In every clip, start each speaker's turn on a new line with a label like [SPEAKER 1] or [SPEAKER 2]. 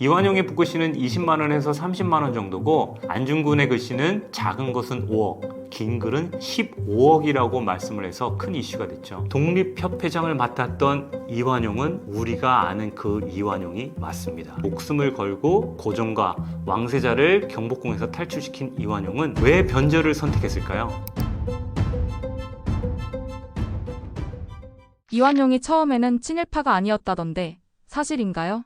[SPEAKER 1] 이완용의 북글씨는 20만원에서 30만원 정도고 안중근의 글씨는 작은 것은 5억, 긴 글은 15억이라고 말씀을 해서 큰 이슈가 됐죠. 독립협회장을 맡았던 이완용은 우리가 아는 그 이완용이 맞습니다. 목숨을 걸고 고종과 왕세자를 경복궁에서 탈출시킨 이완용은 왜 변절을 선택했을까요?
[SPEAKER 2] 이완용이 처음에는 친일파가 아니었다던데 사실인가요?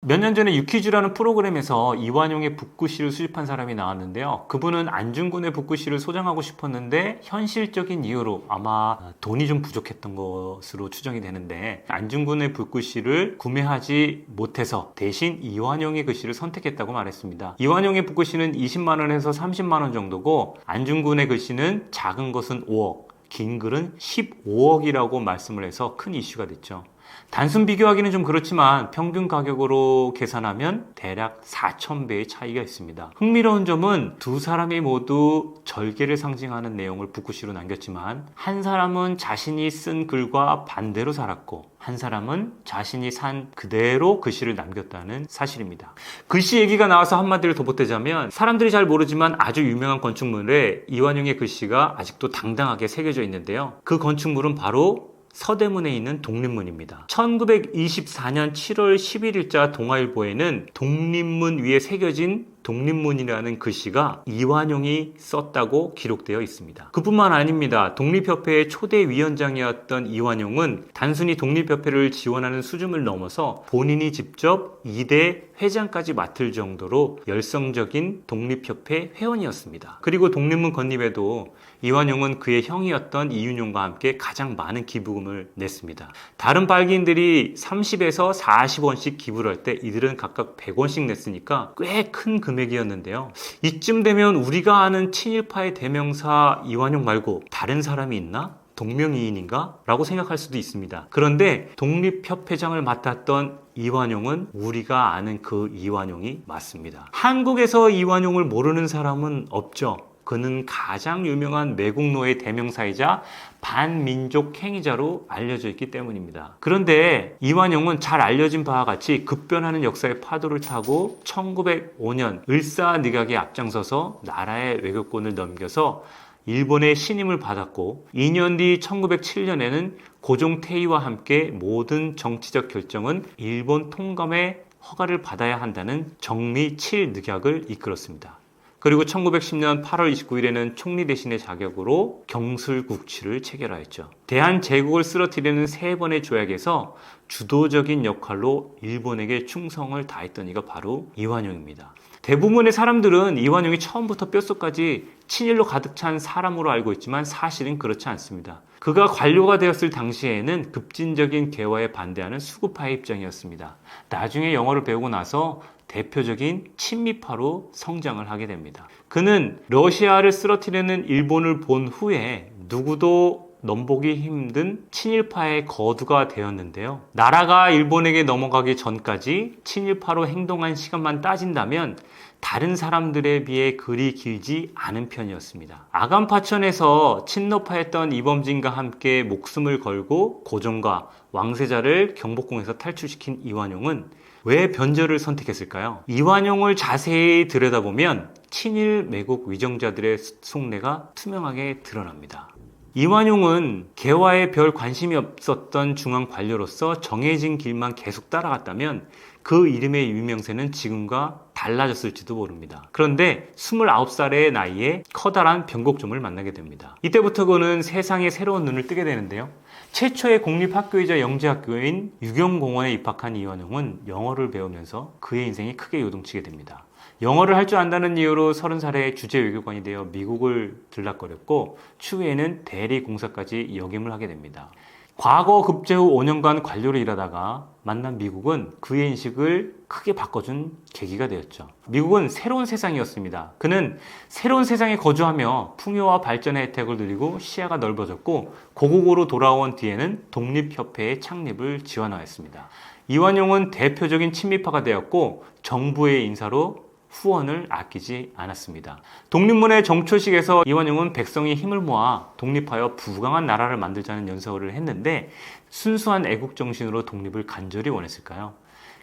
[SPEAKER 1] 몇 년 전에 유퀴즈라는 프로그램에서 이완용의 북구시를 수집한 사람이 나왔는데요. 그분은 안중근의 북구시를 소장하고 싶었는데 현실적인 이유로 아마 돈이 좀 부족했던 것으로 추정이 되는데 안중근의 북구시를 구매하지 못해서 대신 이완용의 글씨를 선택했다고 말했습니다. 이완용의 북구시는 20만원에서 30만원 정도고 안중근의 글씨는 작은 것은 5억, 긴 글은 15억이라고 말씀을 해서 큰 이슈가 됐죠. 단순 비교하기는 좀 그렇지만 평균 가격으로 계산하면 대략 4,000배의 차이가 있습니다. 흥미로운 점은 두 사람이 모두 절개를 상징하는 내용을 북구시로 남겼지만 한 사람은 자신이 쓴 글과 반대로 살았고 한 사람은 자신이 산 그대로 글씨를 남겼다는 사실입니다. 글씨 얘기가 나와서 한마디를 더 보태자면 사람들이 잘 모르지만 아주 유명한 건축물에 이완용의 글씨가 아직도 당당하게 새겨져 있는데요. 그 건축물은 바로 서대문에 있는 독립문입니다. 1924년 7월 11일자 동아일보에는 독립문 위에 새겨진 독립문이라는 글씨가 이완용이 썼다고 기록되어 있습니다. 그뿐만 아닙니다. 독립협회의 초대 위원장이었던 이완용은 단순히 독립협회를 지원하는 수준을 넘어서 본인이 직접 2대 회장까지 맡을 정도로 열성적인 독립협회 회원이었습니다. 그리고 독립문 건립에도 이완용은 그의 형이었던 이윤용과 함께 가장 많은 기부금을 냈습니다. 다른 빨기인들이 30에서 40원씩 기부를 할 때 이들은 각각 100원씩 냈으니까 꽤 큰 금액이었는데요. 이쯤 되면 우리가 아는 친일파의 대명사 이완용 말고 다른 사람이 있나? 동명이인인가? 라고 생각할 수도 있습니다. 그런데 독립협회장을 맡았던 이완용은 우리가 아는 그 이완용이 맞습니다. 한국에서 이완용을 모르는 사람은 없죠. 그는 가장 유명한 매국노의 대명사이자 반민족 행위자로 알려져 있기 때문입니다. 그런데 이완용은 잘 알려진 바와 같이 급변하는 역사의 파도를 타고 1905년 을사늑약에 앞장서서 나라의 외교권을 넘겨서 일본의 신임을 받았고 2년 뒤 1907년에는 고종 퇴위와 함께 모든 정치적 결정은 일본 통감의 허가를 받아야 한다는 정미 7늑약을 이끌었습니다. 그리고 1910년 8월 29일에는 총리 대신의 자격으로 경술국치를 체결하였죠. 대한제국을 쓰러뜨리는 3번의 조약에서 주도적인 역할로 일본에게 충성을 다했던 이가 바로 이완용입니다. 대부분의 사람들은 이완용이 처음부터 뼛속까지 친일로 가득 찬 사람으로 알고 있지만 사실은 그렇지 않습니다. 그가 관료가 되었을 당시에는 급진적인 개화에 반대하는 수구파의 입장이었습니다. 나중에 영어를 배우고 나서 대표적인 친미파로 성장을 하게 됩니다. 그는 러시아를 쓰러뜨리는 일본을 본 후에 누구도 넘보기 힘든 친일파의 거두가 되었는데요. 나라가 일본에게 넘어가기 전까지 친일파로 행동한 시간만 따진다면 다른 사람들에 비해 그리 길지 않은 편이었습니다. 아간파천에서 친노파였던 이범진과 함께 목숨을 걸고 고종과 왕세자를 경복궁에서 탈출시킨 이완용은 왜 변절을 선택했을까요? 이완용을 자세히 들여다보면 친일 매국 위정자들의 속내가 투명하게 드러납니다. 이완용은 개화에 별 관심이 없었던 중앙 관료로서 정해진 길만 계속 따라갔다면 그 이름의 유명세는 지금과 달라졌을지도 모릅니다. 그런데 29살의 나이에 커다란 변곡점을 만나게 됩니다. 이때부터 그는 세상에 새로운 눈을 뜨게 되는데요. 최초의 공립학교이자 영재학교인 유경공원에 입학한 이완용은 영어를 배우면서 그의 인생이 크게 요동치게 됩니다. 영어를 할 줄 안다는 이유로 30살에 주재 외교관이 되어 미국을 들락거렸고 추후에는 대리공사까지 역임을 하게 됩니다. 과거 급제 후 5년간 관료로 일하다가 만난 미국은 그의 인식을 크게 바꿔준 계기가 되었죠. 미국은 새로운 세상이었습니다. 그는 새로운 세상에 거주하며 풍요와 발전의 혜택을 누리고 시야가 넓어졌고 고국으로 돌아온 뒤에는 독립협회의 창립을 지원하였습니다. 이완용은 대표적인 친미파가 되었고 정부의 인사로 후원을 아끼지 않았습니다. 독립문의 정초식에서 이완용은 백성이 힘을 모아 독립하여 부강한 나라를 만들자는 연설을 했는데 순수한 애국정신으로 독립을 간절히 원했을까요?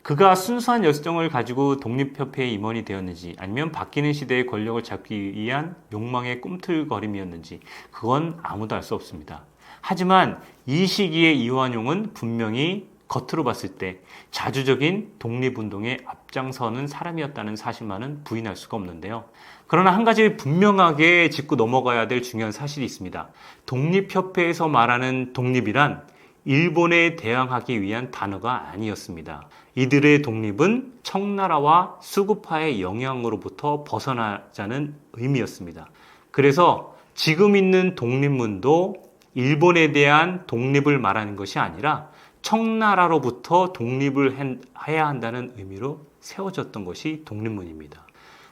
[SPEAKER 1] 그가 순수한 열정을 가지고 독립협회의 임원이 되었는지 아니면 바뀌는 시대의 권력을 잡기 위한 욕망의 꿈틀거림이었는지 그건 아무도 알 수 없습니다. 하지만 이 시기의 이완용은 분명히 겉으로 봤을 때 자주적인 독립운동에 앞장서는 사람이었다는 사실만은 부인할 수가 없는데요. 그러나 한 가지 분명하게 짚고 넘어가야 될 중요한 사실이 있습니다. 독립협회에서 말하는 독립이란 일본에 대항하기 위한 단어가 아니었습니다. 이들의 독립은 청나라와 수구파의 영향으로부터 벗어나자는 의미였습니다. 그래서 지금 있는 독립문도 일본에 대한 독립을 말하는 것이 아니라 청나라로부터 독립을 해야 한다는 의미로 세워졌던 것이 독립문입니다.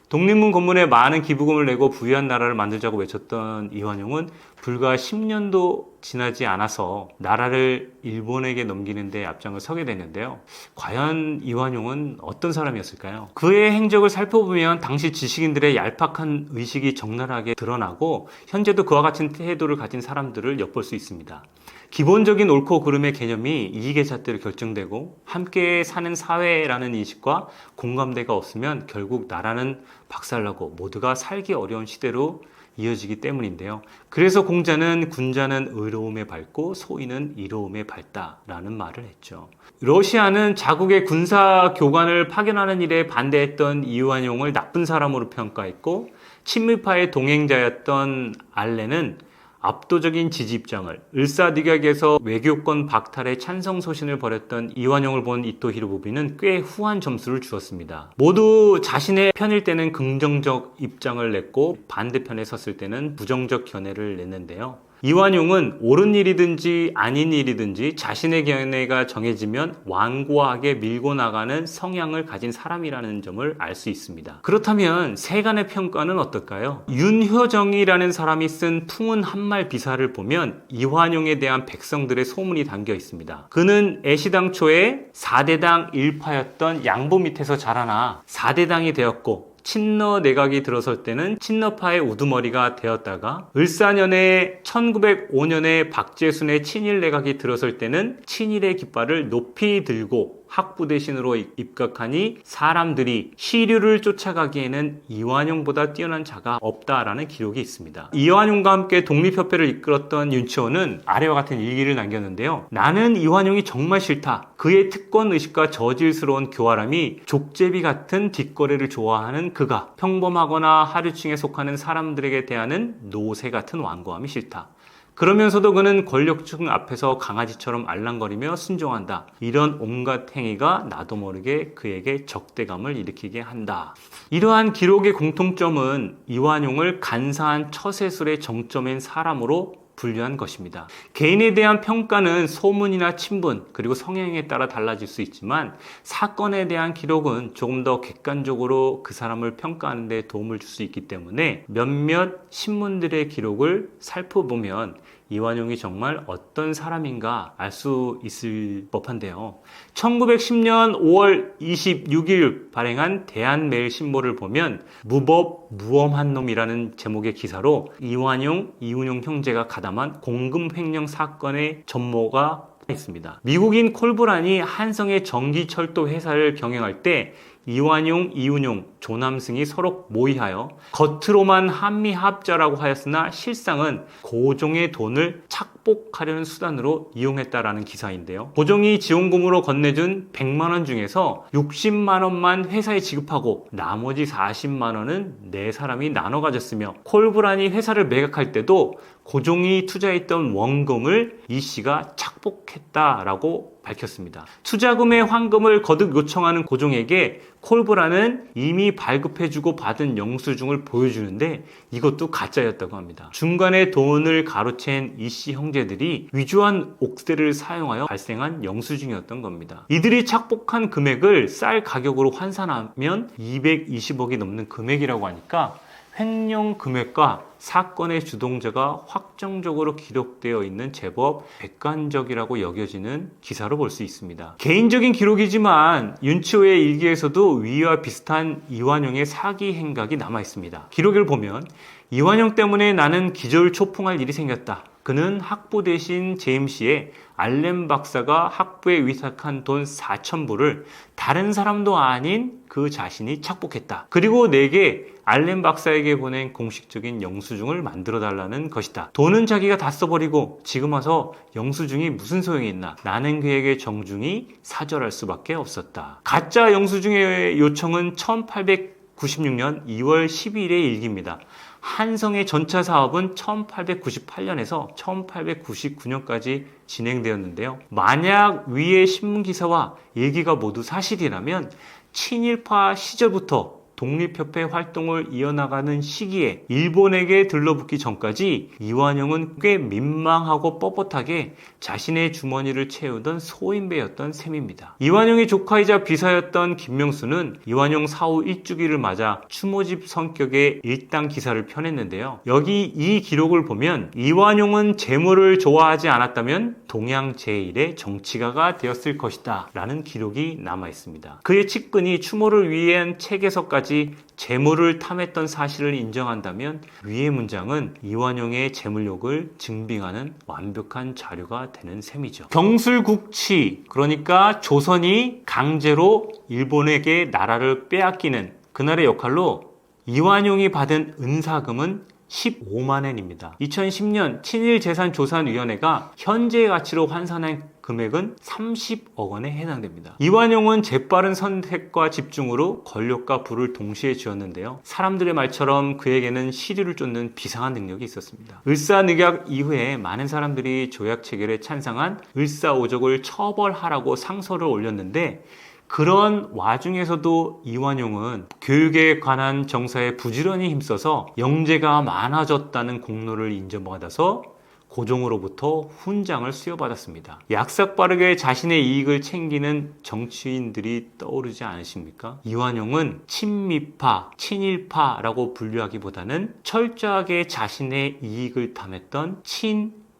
[SPEAKER 1] 독립문 건물에 많은 기부금을 내고 부유한 나라를 만들자고 외쳤던 이완용은 불과 10년도 지나지 않아서 나라를 일본에게 넘기는 데 앞장을 서게 됐는데요. 과연 이완용은 어떤 사람이었을까요? 그의 행적을 살펴보면 당시 지식인들의 얄팍한 의식이 적나라하게 드러나고 현재도 그와 같은 태도를 가진 사람들을 엿볼 수 있습니다. 기본적인 옳고 그름의 개념이 이익의 잣대로 결정되고 함께 사는 사회라는 인식과 공감대가 없으면 결국 나라는 박살나고 모두가 살기 어려운 시대로 이어지기 때문인데요. 그래서 공자는 군자는 의로움에 밝고 소인은 이로움에 밝다라는 말을 했죠. 러시아는 자국의 군사 교관을 파견하는 일에 반대했던 이완용을 나쁜 사람으로 평가했고 친미파의 동행자였던 알렌은 압도적인 지지 입장을, 을사늑약에서 외교권 박탈에 찬성 소신을 벌였던 이완용을 본 이토 히로부미는 꽤 후한 점수를 주었습니다. 모두 자신의 편일 때는 긍정적 입장을 냈고 반대편에 섰을 때는 부정적 견해를 냈는데요. 이완용은 옳은 일이든지 아닌 일이든지 자신의 견해가 정해지면 완고하게 밀고 나가는 성향을 가진 사람이라는 점을 알 수 있습니다. 그렇다면 세간의 평가는 어떨까요? 윤효정이라는 사람이 쓴 풍운 한말 비사를 보면 이완용에 대한 백성들의 소문이 담겨 있습니다. 그는 애시당초에 4대당 일파였던 양보 밑에서 자라나 4대당이 되었고 친러 내각이 들어설 때는 친러파의 우두머리가 되었다가 을사년에 1905년에 박재순의 친일 내각이 들어설 때는 친일의 깃발을 높이 들고 학부 대신으로 입각하니 사람들이 시류를 쫓아가기에는 이완용보다 뛰어난 자가 없다라는 기록이 있습니다. 이완용과 함께 독립협회를 이끌었던 윤치호는 아래와 같은 일기를 남겼는데요. 나는 이완용이 정말 싫다. 그의 특권의식과 저질스러운 교활함이 족제비 같은 뒷거래를 좋아하는 그가 평범하거나 하류층에 속하는 사람들에게 대하는 노새 같은 완고함이 싫다. 그러면서도 그는 권력층 앞에서 강아지처럼 알랑거리며 순종한다. 이런 온갖 행위가 나도 모르게 그에게 적대감을 일으키게 한다. 이러한 기록의 공통점은 이완용을 간사한 처세술의 정점인 사람으로 분류한 것입니다. 개인에 대한 평가는 소문이나 친분 그리고 성향에 따라 달라질 수 있지만 사건에 대한 기록은 조금 더 객관적으로 그 사람을 평가하는 데 도움을 줄 수 있기 때문에 몇몇 신문들의 기록을 살펴보면 이완용이 정말 어떤 사람인가 알 수 있을 법한데요. 1910년 5월 26일 발행한 대한매일신보를 보면 무법 무엄한 놈이라는 제목의 기사로 이완용, 이운용 형제가 가담한 공금 횡령 사건의 전모가 있습니다. 미국인 콜브란이 한성의 전기철도 회사를 경영할 때 이완용, 이운용, 조남승이 서로 모의하여 겉으로만 한미합자라고 하였으나 실상은 고종의 돈을 착복하려는 수단으로 이용했다라는 기사인데요. 고종이 지원금으로 건네준 100만 원 중에서 60만 원만 회사에 지급하고 나머지 40만 원은 네 사람이 나눠 가졌으며 콜브란이 회사를 매각할 때도 고종이 투자했던 원금을 이 씨가 착복했다라고 밝혔습니다. 투자금의 환금을 거듭 요청하는 고종에게 콜브란은 이미 발급해주고 받은 영수증을 보여주는데 이것도 가짜였다고 합니다. 중간에 돈을 가로챈 이 씨 형제들이 위조한 옥세를 사용하여 발생한 영수증이었던 겁니다. 이들이 착복한 금액을 쌀 가격으로 환산하면 220억이 넘는 금액이라고 하니까 횡령 금액과 사건의 주동자가 확정적으로 기록되어 있는 제법 객관적이라고 여겨지는 기사로 볼 수 있습니다. 개인적인 기록이지만 윤치호의 일기에서도 위와 비슷한 이완용의 사기 행각이 남아 있습니다. 기록을 보면 이완용 때문에 나는 기절초풍할 일이 생겼다. 그는 학부 대신 제임씨의 알렌 박사가 학부에 위탁한 돈 4,000불을 다른 사람도 아닌 그 자신이 착복했다. 그리고 내게 알렌 박사에게 보낸 공식적인 영수증을 만들어 달라는 것이다. 돈은 자기가 다 써버리고 지금 와서 영수증이 무슨 소용이 있나. 나는 그에게 정중히 사절할 수밖에 없었다. 가짜 영수증의 요청은 1896년 2월 12일의 일기입니다. 한성의 전차 사업은 1898년에서 1899년까지 진행되었는데요. 만약 위의 신문기사와 일기가 모두 사실이라면 친일파 시절부터 독립협회 활동을 이어나가는 시기에 일본에게 들러붙기 전까지 이완용은 꽤 민망하고 뻣뻣하게 자신의 주머니를 채우던 소인배였던 셈입니다. 이완용의 조카이자 비사였던 김명수는 이완용 사후 일주기를 맞아 추모집 성격의 일당 기사를 펴냈는데요. 여기 이 기록을 보면 이완용은 재물을 좋아하지 않았다면 동양 제1의 정치가가 되었을 것이다 라는 기록이 남아 있습니다. 그의 측근이 추모를 위한 책에서까지 재물을 탐했던 사실을 인정한다면 위의 문장은 이완용의 재물욕을 증빙하는 완벽한 자료가 되는 셈이죠. 경술국치, 그러니까 조선이 강제로 일본에게 나라를 빼앗기는 그날의 역할로 이완용이 받은 은사금은 15만엔입니다. 2010년 친일재산조사위원회가 현재의 가치로 환산한 금액은 30억 원에 해당됩니다. 이완용은 재빠른 선택과 집중으로 권력과 부를 동시에 쥐었는데요. 사람들의 말처럼 그에게는 시류를 쫓는 비상한 능력이 있었습니다. 을사늑약 이후에 많은 사람들이 조약 체결에 찬성한 을사오적을 처벌하라고 상소를 올렸는데 그런 와중에서도 이완용은 교육에 관한 정사에 부지런히 힘써서 영재가 많아졌다는 공로를 인정받아서 고종으로부터 훈장을 수여받았습니다. 약삭빠르게 자신의 이익을 챙기는 정치인들이 떠오르지 않으십니까? 이완용은 친미파, 친일파라고 분류하기보다는 철저하게 자신의 이익을 탐했던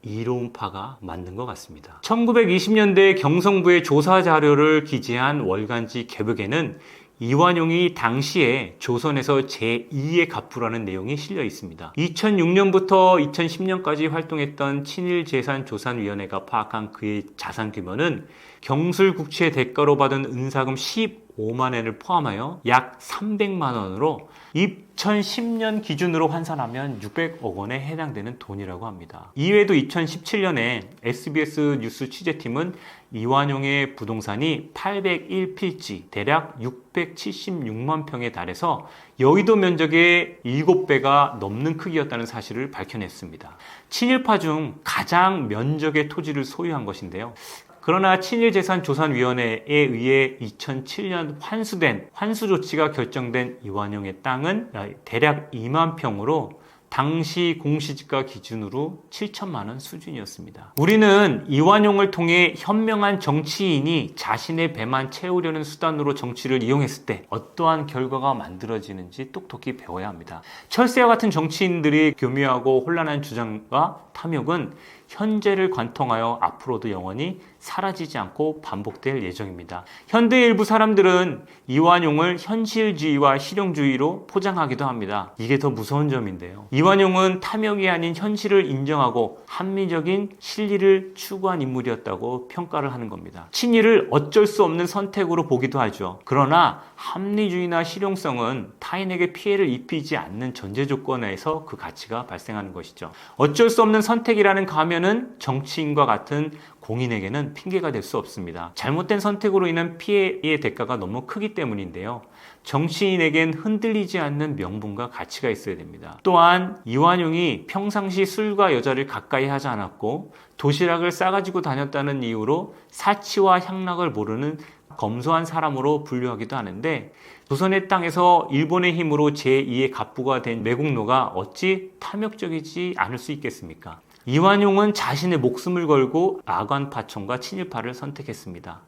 [SPEAKER 1] 이로운파가 맞는 것 같습니다. 1920년대 경성부의 조사 자료를 기재한 월간지 개벽에는 이완용이 당시에 조선에서 제2의 갑부라는 내용이 실려 있습니다. 2006년부터 2010년까지 활동했던 친일재산조사위원회가 파악한 그의 자산 규모는 경술국치의 대가로 받은 은사금 15만엔을 포함하여 약 300만 원으로 2010년 기준으로 환산하면 600억 원에 해당되는 돈이라고 합니다. 이외에도 2017년에 SBS 뉴스 취재팀은 이완용의 부동산이 801필지, 대략 676만 평에 달해서 여의도 면적의 7배가 넘는 크기였다는 사실을 밝혀냈습니다. 친일파 중 가장 면적의 토지를 소유한 것인데요. 그러나 친일재산조사위원회에 의해 2007년 환수 조치가 결정된 이완용의 땅은 대략 2만 평으로 당시 공시지가 기준으로 7천만 원 수준이었습니다. 우리는 이완용을 통해 현명한 정치인이 자신의 배만 채우려는 수단으로 정치를 이용했을 때 어떠한 결과가 만들어지는지 똑똑히 배워야 합니다. 철새와 같은 정치인들이 교묘하고 혼란한 주장과 탐욕은 현재를 관통하여 앞으로도 영원히 사라지지 않고 반복될 예정입니다. 현대의 일부 사람들은 이완용을 현실주의와 실용주의로 포장하기도 합니다. 이게 더 무서운 점인데요. 이완용은 탐욕이 아닌 현실을 인정하고 합리적인 실리를 추구한 인물이었다고 평가를 하는 겁니다. 친일을 어쩔 수 없는 선택으로 보기도 하죠. 그러나 합리주의나 실용성은 타인에게 피해를 입히지 않는 전제 조건에서 그 가치가 발생하는 것이죠. 어쩔 수 없는 선택이라는 가면은 정치인과 같은 공인에게는 핑계가 될 수 없습니다. 잘못된 선택으로 인한 피해의 대가가 너무 크기 때문인데요. 정치인에겐 흔들리지 않는 명분과 가치가 있어야 됩니다. 또한 이완용이 평상시 술과 여자를 가까이 하지 않았고 도시락을 싸가지고 다녔다는 이유로 사치와 향락을 모르는 검소한 사람으로 분류하기도 하는데 조선의 땅에서 일본의 힘으로 제2의 갑부가 된 매국노가 어찌 탐욕적이지 않을 수 있겠습니까? 이완용은 자신의 목숨을 걸고 아관파총과 친일파를 선택했습니다.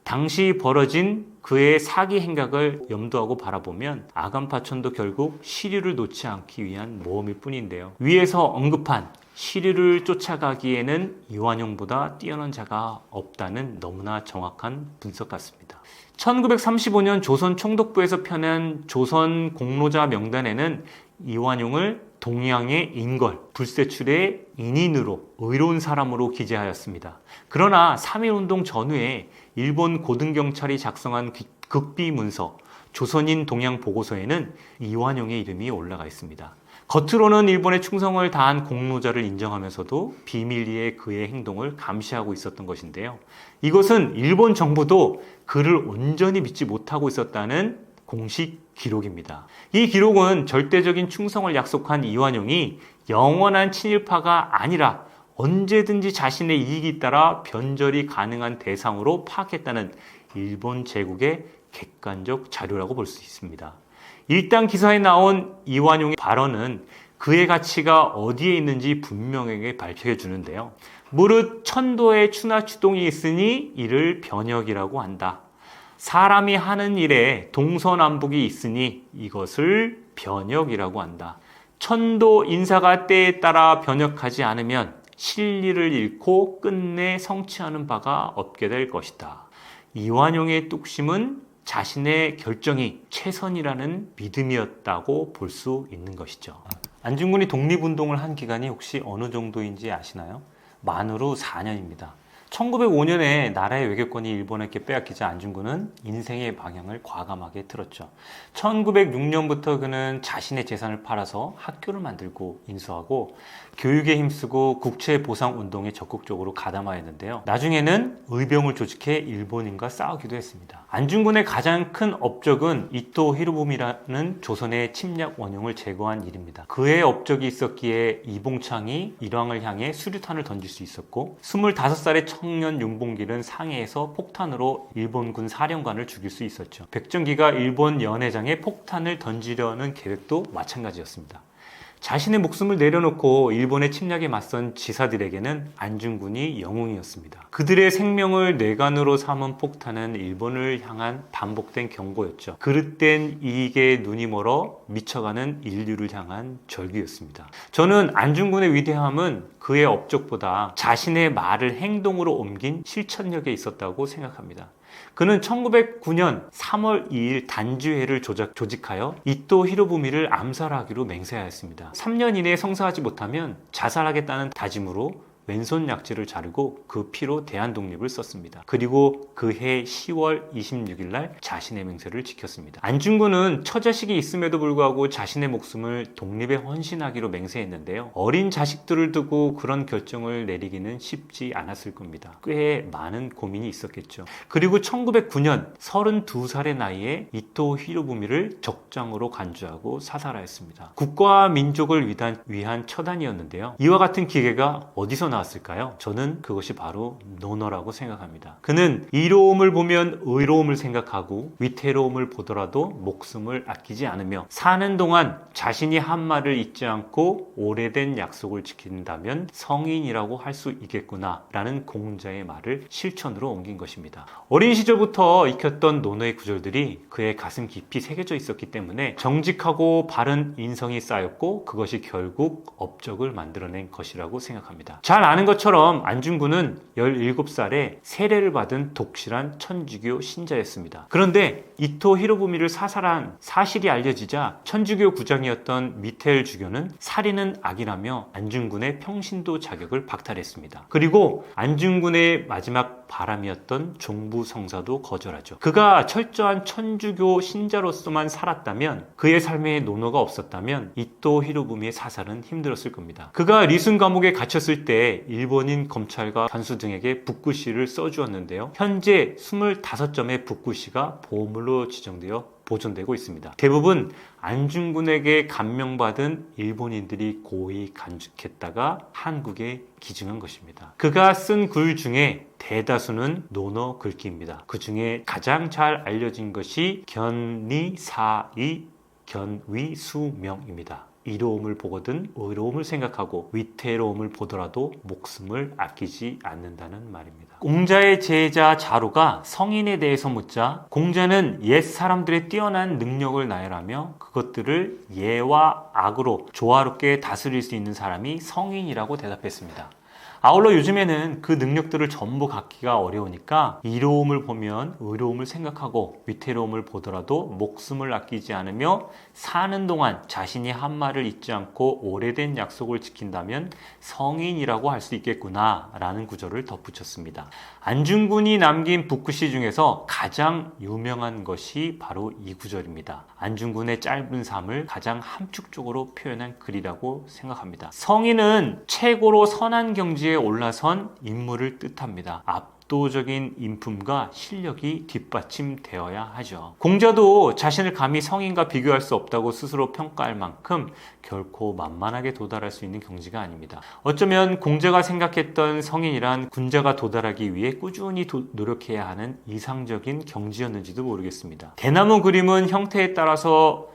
[SPEAKER 1] 당시 벌어진 그의 사기 행각을 염두하고 바라보면 아간파천도 결국 시류를 놓지 않기 위한 모험일 뿐인데요. 위에서 언급한 시류를 쫓아가기에는 이완용보다 뛰어난 자가 없다는 너무나 정확한 분석 같습니다. 1935년 조선 총독부에서 펴낸 조선 공로자 명단에는 이완용을 동양의 인걸, 불세출의 인인으로 의로운 사람으로 기재하였습니다. 그러나 3.1운동 전후에 일본 고등경찰이 작성한 극비 문서 조선인 동양 보고서에는 이완용의 이름이 올라가 있습니다. 겉으로는 일본에 충성을 다한 공로자를 인정하면서도 비밀리에 그의 행동을 감시하고 있었던 것인데요. 이것은 일본 정부도 그를 온전히 믿지 못하고 있었다는 공식 기록입니다. 이 기록은 절대적인 충성을 약속한 이완용이 영원한 친일파가 아니라 언제든지 자신의 이익에 따라 변절이 가능한 대상으로 파악했다는 일본 제국의 객관적 자료라고 볼 수 있습니다. 일당 기사에 나온 이완용의 발언은 그의 가치가 어디에 있는지 분명하게 밝혀해 주는데요. 무릇 천도에 추나 추동이 있으니 이를 변혁이라고 한다. 사람이 하는 일에 동서남북이 있으니 이것을 변혁이라고 한다. 천도 인사가 때에 따라 변혁하지 않으면 실리를 잃고 끝내 성취하는 바가 없게 될 것이다. 이완용의 뚝심은 자신의 결정이 최선이라는 믿음이었다고 볼 수 있는 것이죠. 안중근이 독립운동을 한 기간이 혹시 어느 정도인지 아시나요? 만으로 4년입니다. 1905년에 나라의 외교권이 일본에게 빼앗기자 안중근은 인생의 방향을 과감하게 틀었죠. 1906년부터 그는 자신의 재산을 팔아서 학교를 만들고 인수하고 교육에 힘쓰고 국채보상운동에 적극적으로 가담하였는데요. 나중에는 의병을 조직해 일본인과 싸우기도 했습니다. 안중근의 가장 큰 업적은 이토 히로부미라는 조선의 침략 원흉을 제거한 일입니다. 그의 업적이 있었기에 이봉창이 일왕을 향해 수류탄을 던질 수 있었고 25살의 청년 윤봉길은 상해에서 폭탄으로 일본군 사령관을 죽일 수 있었죠. 백정기가 일본 연회장에 폭탄을 던지려는 계획도 마찬가지였습니다. 자신의 목숨을 내려놓고 일본의 침략에 맞선 지사들에게는 안중근이 영웅이었습니다. 그들의 생명을 뇌관으로 삼은 폭탄은 일본을 향한 반복된 경고였죠. 그릇된 이익에 눈이 멀어 미쳐가는 인류를 향한 절규였습니다. 저는 안중근의 위대함은 그의 업적보다 자신의 말을 행동으로 옮긴 실천력에 있었다고 생각합니다. 그는 1909년 3월 2일 단주회를 조직하여 이토 히로부미를 암살하기로 맹세하였습니다. 3년 이내에 성사하지 못하면 자살하겠다는 다짐으로 왼손 약지를 자르고 그 피로 대한독립을 썼습니다. 그리고 그해 10월 26일 날 자신의 맹세를 지켰습니다. 안중근은 처자식이 있음에도 불구하고 자신의 목숨을 독립에 헌신하기로 맹세했는데요. 어린 자식들을 두고 그런 결정을 내리기는 쉽지 않았을 겁니다. 꽤 많은 고민이 있었겠죠. 그리고 1909년 32살의 나이에 이토 히로부미를 적장으로 간주하고 사살하였습니다. 국가와 민족을 위한 처단이었는데요. 이와 같은 기계가 어디서 나왔을까요? 저는 그것이 바로 노너라고 생각합니다. 그는 이로움을 보면 의로움을 생각하고 위태로움을 보더라도 목숨을 아끼지 않으며 사는 동안 자신이 한 말을 잊지 않고 오래된 약속을 지킨다면 성인이라고 할 수 있겠구나 라는 공자의 말을 실천으로 옮긴 것입니다. 어린 시절부터 익혔던 노너의 구절들이 그의 가슴 깊이 새겨져 있었기 때문에 정직하고 바른 인성이 쌓였고 그것이 결국 업적을 만들어낸 것이라고 생각합니다. 잘 아는 것처럼 안중근은 17살에 세례를 받은 독실한 천주교 신자였습니다. 그런데 이토 히로부미를 사살한 사실이 알려지자 천주교 구장이었던 미테일 주교는 살인은 악이라며 안중근의 평신도 자격을 박탈했습니다. 그리고 안중근의 마지막 바람이었던 종부 성사도 거절하죠. 그가 철저한 천주교 신자로서만 살았다면 그의 삶에 노노가 없었다면 이토 히로부미의 사살은 힘들었을 겁니다. 그가 리순 감옥에 갇혔을 때 일본인 검찰과 간수 등에게 북구시를 써주었는데요. 현재 25점의 북구시가 보물로 지정되어 보존되고 있습니다. 대부분 안중근에게 감명받은 일본인들이 고이 간직했다가 한국에 기증한 것입니다. 그가 쓴 글 중에 대다수는 논어 글귀입니다. 그 중에 가장 잘 알려진 것이 견리사이 견위수명입니다. 이로움을 보거든 의로움을 생각하고 위태로움을 보더라도 목숨을 아끼지 않는다는 말입니다. 공자의 제자 자루가 성인에 대해서 묻자 공자는 옛 사람들의 뛰어난 능력을 나열하며 그것들을 예와 악으로 조화롭게 다스릴 수 있는 사람이 성인이라고 대답했습니다. 아울러 요즘에는 그 능력들을 전부 갖기가 어려우니까 이로움을 보면 의로움을 생각하고 위태로움을 보더라도 목숨을 아끼지 않으며 사는 동안 자신이 한 말을 잊지 않고 오래된 약속을 지킨다면 성인이라고 할 수 있겠구나 라는 구절을 덧붙였습니다. 안중근이 남긴 북구시 중에서 가장 유명한 것이 바로 이 구절입니다. 안중근의 짧은 삶을 가장 함축적으로 표현한 글이라고 생각합니다. 성인은 최고로 선한 경지에 올라선 인물을 뜻합니다. 압도적인 인품과 실력이 뒷받침되어야 하죠. 공자도 자신을 감히 성인과 비교할 수 없다고 스스로 평가할 만큼 결코 만만하게 도달할 수 있는 경지가 아닙니다. 어쩌면 공자가 생각했던 성인이란 군자가 도달하기 위해 꾸준히 노력해야 하는 이상적인 경지였는지도 모르겠습니다. 대나무 그림은 형태에 따라서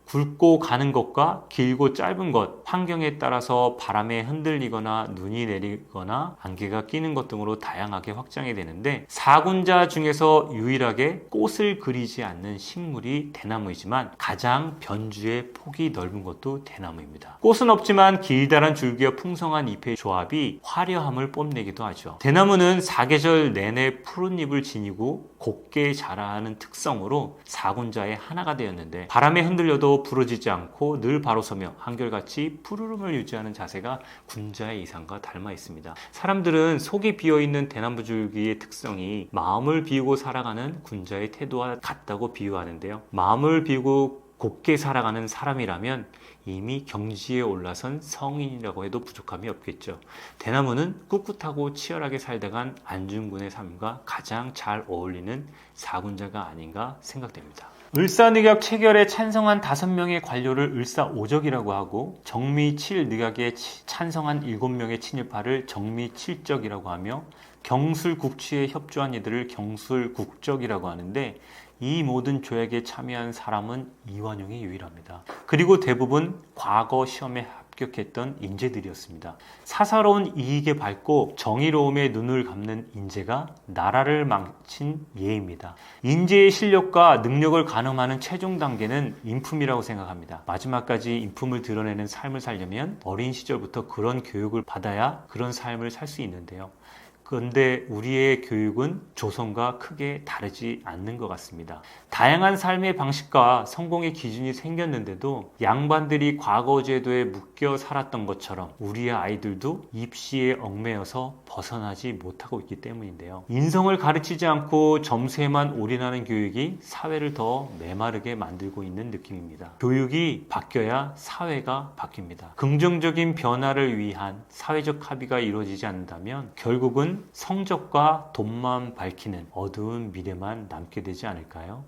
[SPEAKER 1] 굵고 가는 것과 길고 짧은 것, 환경에 따라서 바람에 흔들리거나 눈이 내리거나 안개가 끼는 것 등으로 다양하게 확장이 되는데 사군자 중에서 유일하게 꽃을 그리지 않는 식물이 대나무이지만 가장 변주의 폭이 넓은 것도 대나무입니다. 꽃은 없지만 길다란 줄기와 풍성한 잎의 조합이 화려함을 뽐내기도 하죠. 대나무는 사계절 내내 푸른 잎을 지니고 곱게 자라는 특성으로 사군자의 하나가 되었는데 바람에 흔들려도 부러지지 않고 늘 바로 서며 한결같이 푸르름을 유지하는 자세가 군자의 이상과 닮아 있습니다. 사람들은 속이 비어있는 대나무 줄기의 특성이 마음을 비우고 살아가는 군자의 태도와 같다고 비유하는데요. 마음을 비우고 곱게 살아가는 사람이라면 이미 경지에 올라선 성인이라고 해도 부족함이 없겠죠. 대나무는 꿋꿋하고 치열하게 살다간 안중근의 삶과 가장 잘 어울리는 사군자가 아닌가 생각됩니다. 을사늑약 체결에 찬성한 5명의 관료를 을사오적이라고 하고 정미칠늑약에 찬성한 7명의 친일파를 정미칠적이라고 하며 경술국치에 협조한 이들을 경술국적이라고 하는데 이 모든 조약에 참여한 사람은 이완용이 유일합니다. 그리고 대부분 과거 시험에 합격했던 인재들이었습니다. 사사로운 이익에 밝고 정의로움에 눈을 감는 인재가 나라를 망친 예입니다. 인재의 실력과 능력을 가늠하는 최종 단계는 인품이라고 생각합니다. 마지막까지 인품을 드러내는 삶을 살려면 어린 시절부터 그런 교육을 받아야 그런 삶을 살 수 있는데요. 그런데 우리의 교육은 조선과 크게 다르지 않는 것 같습니다. 다양한 삶의 방식과 성공의 기준이 생겼는데도 양반들이 과거 제도에 묶여 살았던 것처럼 우리의 아이들도 입시에 얽매여서 벗어나지 못하고 있기 때문인데요. 인성을 가르치지 않고 점수에만 올인하는 교육이 사회를 더 메마르게 만들고 있는 느낌입니다. 교육이 바뀌어야 사회가 바뀝니다. 긍정적인 변화를 위한 사회적 합의가 이루어지지 않는다면 결국은 성적과 돈만 밝히는 어두운 미래만 남게 되지 않을까요?